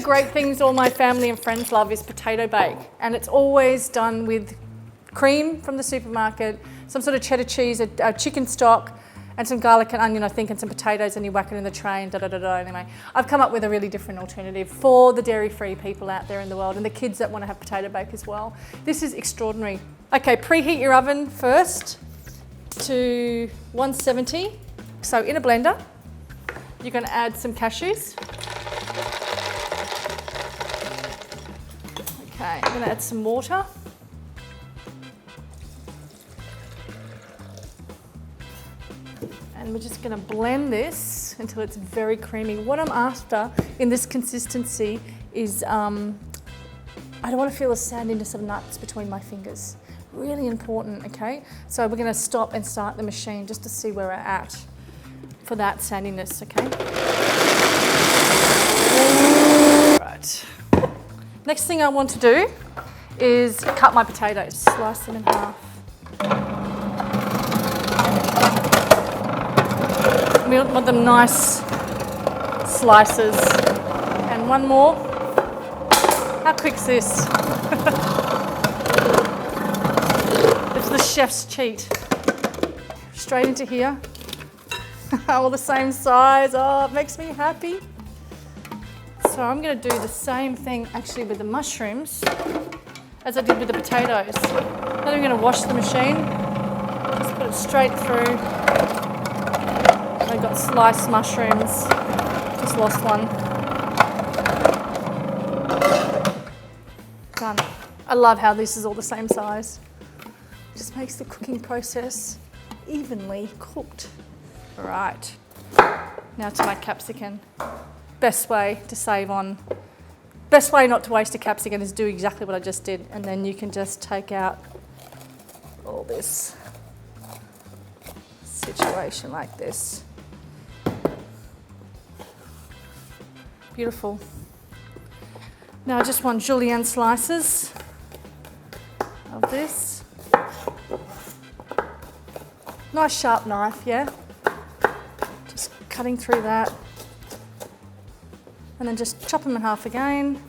great things all my family and friends love is potato bake, and it's always done with cream from the supermarket, some sort of cheddar cheese, a chicken stock, and some garlic and onion, I think, and some potatoes, and you whack it in the tray and da-da-da-da. Anyway, I've come up with a really different alternative for the dairy-free people out there in the world and the kids that want to have potato bake as well. This is extraordinary. Okay, preheat your oven first to 170. So in a blender, you're going to add some cashews. Okay, I'm going to add some water. And we're just going to blend this until it's very creamy. What I'm after in this consistency is, I don't want to feel the sandiness of nuts between my fingers. Really important, okay? So we're going to stop and start the machine just to see where we're at for that sandiness, okay? Right. Next thing I want to do is cut my potatoes, slice them in half. We want them nice slices. And one more. How quick's this? It's the chef's cheat. Straight into here. All the same size. Oh, it makes me happy. So I'm going to do the same thing actually with the mushrooms as I did with the potatoes. Then I'm going to wash the machine. Just put it straight through. I've got sliced mushrooms, just lost one. Done. I love how this is all the same size. Just makes the cooking process evenly cooked. All right, now to my capsicum. Best way to save on, best way not to waste a capsicum is do exactly what I just did, and then you can just take out all this situation like this. Beautiful. Now I just want julienne slices of this. Nice sharp knife, yeah? Just cutting through that. And then just chop them in half again.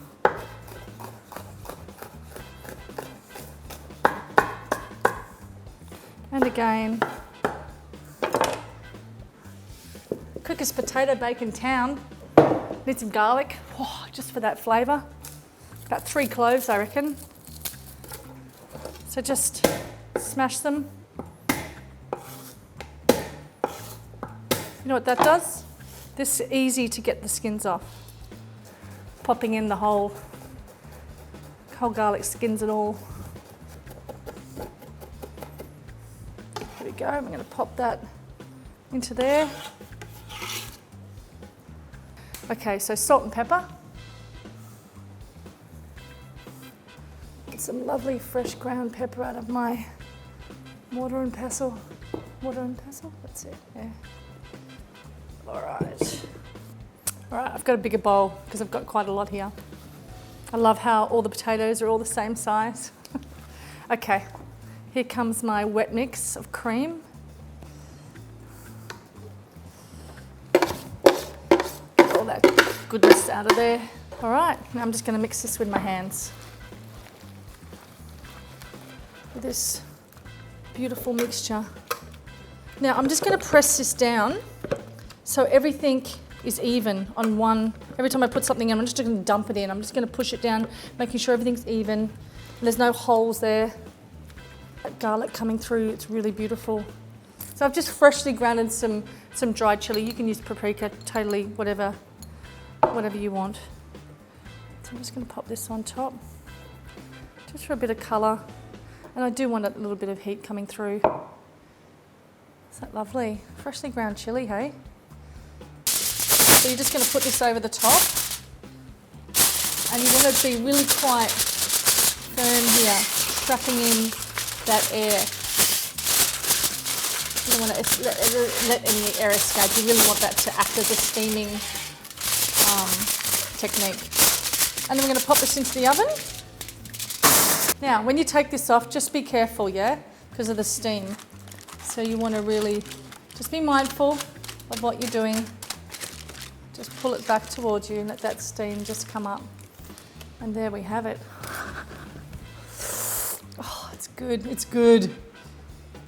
And again. Quickest potato bake in town. Need some garlic, oh, just for that flavour. About 3 cloves, I reckon. So just smash them. You know what that does? This is easy to get the skins off. Popping in the whole garlic skins and all. There we go, I'm going to pop that into there. Okay, so salt and pepper. Get some lovely fresh ground pepper out of my mortar and pestle. Mortar and pestle? That's it, yeah. All right. All right, I've got a bigger bowl because I've got quite a lot here. I love how all the potatoes are all the same size. Okay, here comes my wet mix of cream. All that goodness out of there. All right, now I'm just going to mix this with my hands. With this beautiful mixture. Now I'm just going to press this down so everything is even on one. Every time I put something in, I'm just going to dump it in. I'm just going to push it down, making sure everything's even. And there's no holes there. That garlic coming through, it's really beautiful. So I've just freshly grounded some dried chili. You can use paprika, totally whatever you want. So I'm just going to pop this on top, just for a bit of colour. And I do want a little bit of heat coming through. Isn't that lovely? Freshly ground chili, hey? So you're just going to put this over the top. And you want to be really quite firm here, trapping in that air. You don't want to let any air escape. You really want that to act as a steaming technique. And then we're going to pop this into the oven. Now, when you take this off, just be careful, yeah, because of the steam. So you want to really just be mindful of what you're doing. Just pull it back towards you and let that steam just come up. And there we have it. Oh, it's good, it's good.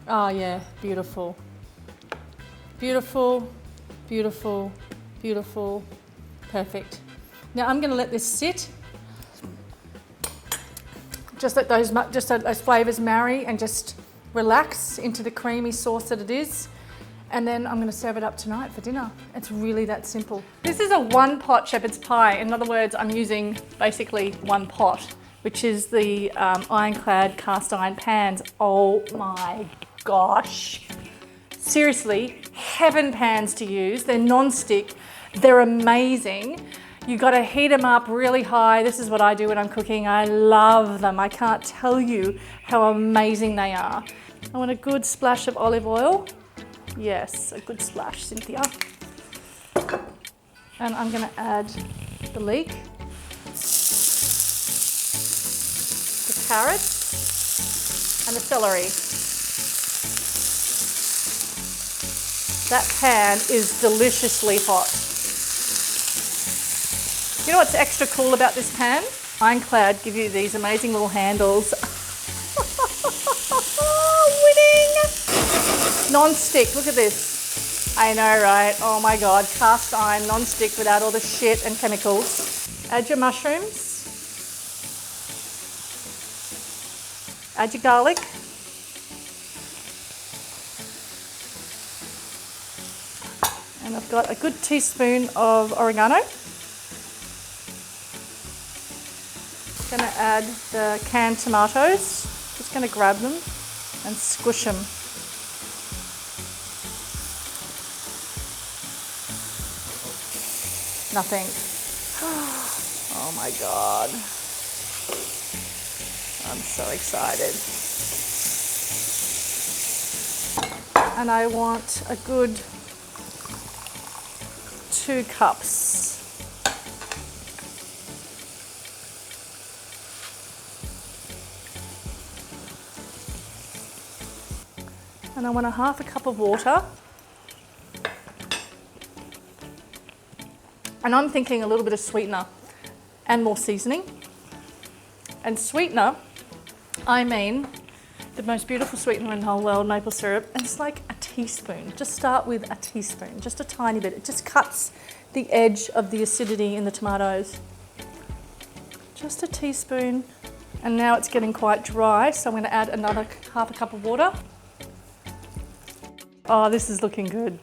Oh yeah, beautiful. Beautiful, beautiful, beautiful, perfect. Now I'm gonna let this sit. Just let those flavours marry and just relax into the creamy sauce that it is. And then I'm gonna serve it up tonight for dinner. It's really that simple. This is a 1-pot shepherd's pie. In other words, I'm using basically 1 pot, which is the ironclad cast iron pans. Oh my gosh. Seriously, heaven pans to use. They're non-stick, they're amazing. You gotta heat them up really high. This is what I do when I'm cooking. I love them. I can't tell you how amazing they are. I want a good splash of olive oil. Yes, a good splash, Cynthia. And I'm gonna add the leek, the carrots, and the celery. That pan is deliciously hot. You know what's extra cool about this pan? Ironclad give you these amazing little handles. Winning! Non-stick, look at this. I know, right? Oh my God, cast iron, non-stick without all the shit and chemicals. Add your mushrooms. Add your garlic. And I've got a good teaspoon of oregano. Gonna add the canned tomatoes. Just gonna grab them and squish them. Nothing. Oh my God. I'm so excited. And I want a good 2 cups. And I want a 1/2 cup of water. And I'm thinking a little bit of sweetener and more seasoning. And sweetener, I mean the most beautiful sweetener in the whole world, maple syrup. And it's like a teaspoon. Just start with a teaspoon, just a tiny bit. It just cuts the edge of the acidity in the tomatoes. Just a teaspoon. And now it's getting quite dry, so I'm going to add another 1/2 cup of water. Oh, this is looking good.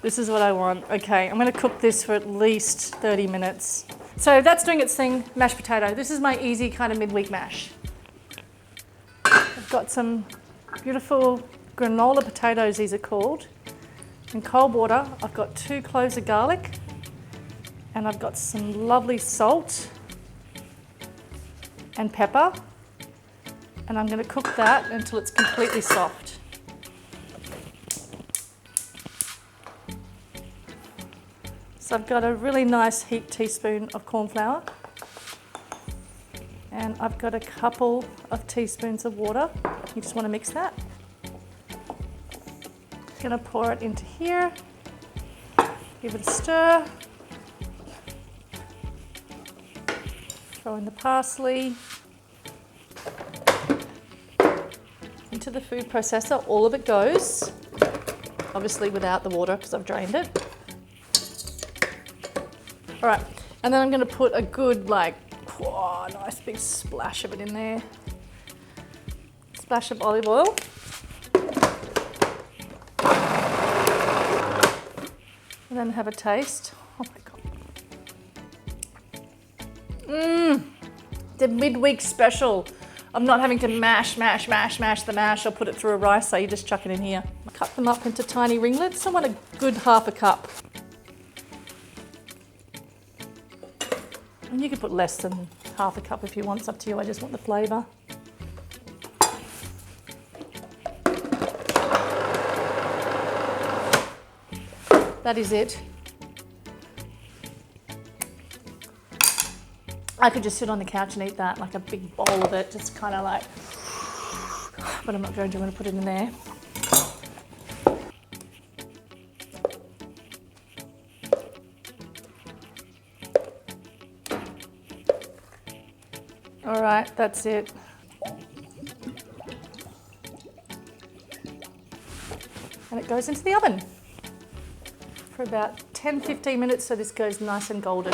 This is what I want. Okay, I'm going to cook this for at least 30 minutes. So that's doing its thing, mashed potato. This is my easy kind of midweek mash. I've got some beautiful granola potatoes, these are called. In cold water, I've got 2 cloves of garlic, and I've got some lovely salt and pepper. And I'm going to cook that until it's completely soft. So I've got a really nice heaped teaspoon of corn flour, and I've got a couple of teaspoons of water. You just want to mix that. I'm going to pour it into here, give it a stir, throw in the parsley, into the food processor. All of it goes, obviously without the water because I've drained it. All right, and then I'm going to put a good, nice big splash of it in there. Splash of olive oil. And then have a taste. Oh my God. The midweek special. I'm not having to mash the mash or put it through a ricer. You just chuck it in here. Cut them up into tiny ringlets. I want a good 1/2 cup. And you can put less than 1/2 cup if you want, it's up to you. I just want the flavour. That is it. I could just sit on the couch and eat that, like a big bowl of it, just kind of like, but I'm not going to. I'm going to put it in there. All right, that's it. And it goes into the oven for about 10-15 minutes so this goes nice and golden.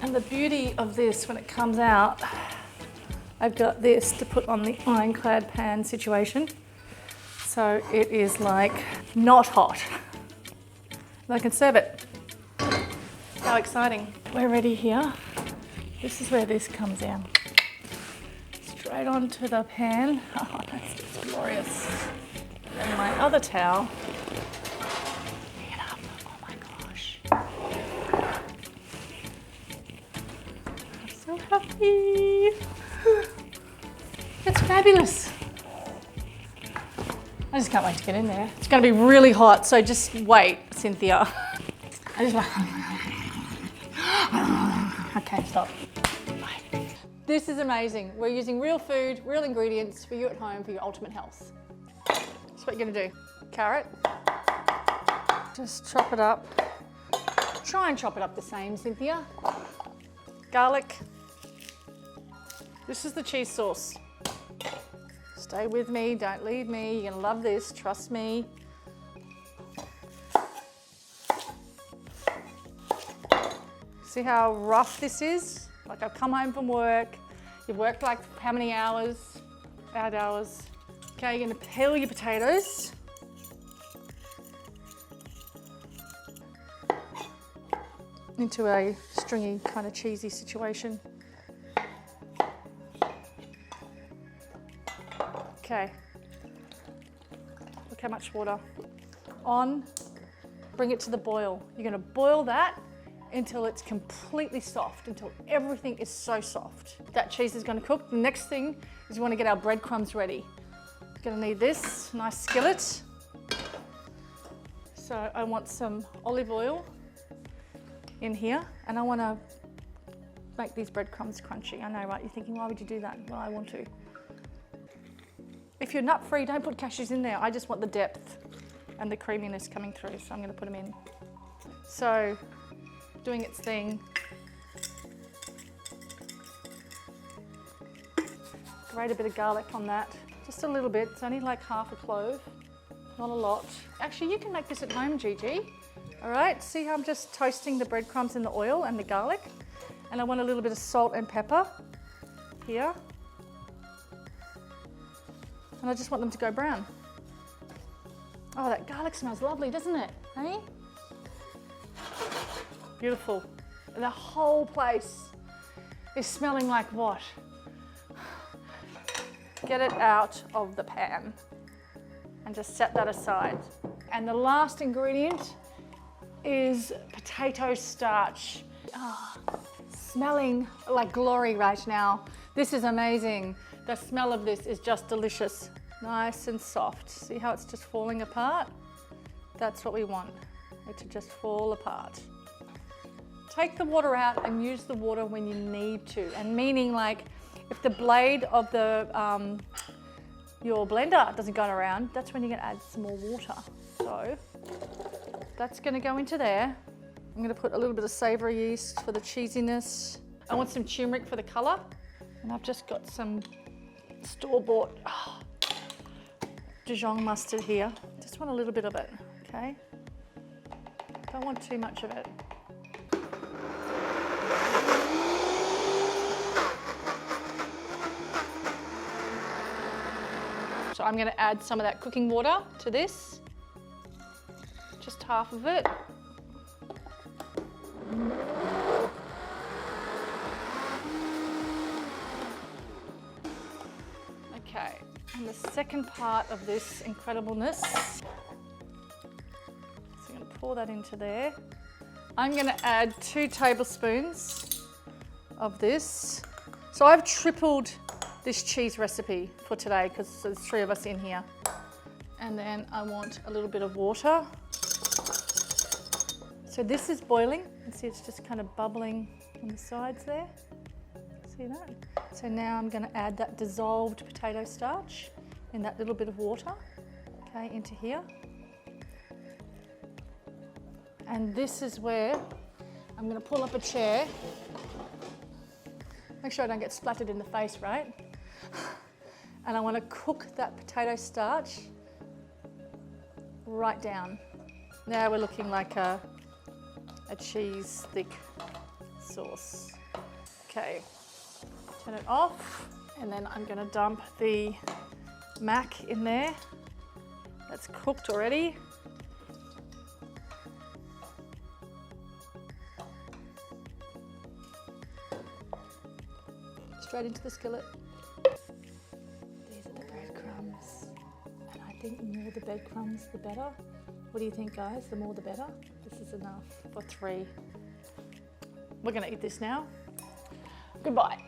And the beauty of this when it comes out, I've got this to put on the ironclad pan situation. So it is like not hot. And I can serve it. How exciting. We're ready here. This is where this comes in. Straight onto the pan. Oh, that's just glorious. And my other towel. Pick it up. Oh my gosh. I'm so happy. It's fabulous. I just can't wait to get in there. It's going to be really hot, so just wait, Cynthia. I just like... Okay, stop. Bye. This is amazing. We're using real food, real ingredients for you at home for your ultimate health. That's what you're going to do. Carrot. Just chop it up. Try and chop it up the same, Cynthia. Garlic. This is the cheese sauce. Stay with me, don't leave me. You're gonna love this, trust me. See how rough this is? Like I've come home from work, you've worked like how many hours? 8 hours. Okay, you're gonna peel your potatoes. Into a stringy, kind of cheesy situation. Okay, look how much water. On, bring it to the boil. You're gonna boil that until it's completely soft, until everything is so soft. That cheese is gonna cook. The next thing is we wanna get our breadcrumbs ready. You're gonna need this nice skillet. So I want some olive oil in here, and I wanna make these breadcrumbs crunchy. I know, right? You're thinking, why would you do that? Well, I want to. If you're nut-free, don't put cashews in there. I just want the depth and the creaminess coming through, so I'm gonna put them in. So, doing its thing. Grate a bit of garlic on that. Just a little bit, it's only like half a clove, not a lot. Actually, you can make this at home, Gigi. All right, see how I'm just toasting the breadcrumbs in the oil and the garlic? And I want a little bit of salt and pepper here. And I just want them to go brown. Oh, that garlic smells lovely, doesn't it? Hey? Beautiful. The whole place is smelling like what? Get it out of the pan and just set that aside. And the last ingredient is potato starch. Oh, smelling like glory right now. This is amazing. The smell of this is just delicious. Nice and soft. See how it's just falling apart? That's what we want, it to just fall apart. Take the water out and use the water when you need to. And meaning like, if the blade of the your blender doesn't go around, that's when you're gonna add some more water. So, that's gonna go into there. I'm gonna put a little bit of savoury yeast for the cheesiness. I want some turmeric for the colour. And I've just got some store-bought Dijon mustard here. Just want a little bit of it, okay? Don't want too much of it. So I'm gonna add some of that cooking water to this. Just half of it. Okay, and the second part of this incredibleness, so I'm going to pour that into there. I'm going to add 2 tablespoons of this. So I've tripled this cheese recipe for today because there's 3 of us in here. And then I want a little bit of water. So this is boiling. You can see it's just kind of bubbling on the sides there. See that? So now I'm going to add that dissolved potato starch in that little bit of water, okay, into here. And this is where I'm gonna pull up a chair. Make sure I don't get splattered in the face, right? And I wanna cook that potato starch right down. Now we're looking like a cheese thick sauce. Okay, turn it off, and then I'm gonna dump the mac in there. That's cooked already. Straight into the skillet. These are the breadcrumbs. And I think the more the breadcrumbs, the better. What do you think, guys? The more the better? This is enough for 3. We're gonna eat this now. Goodbye.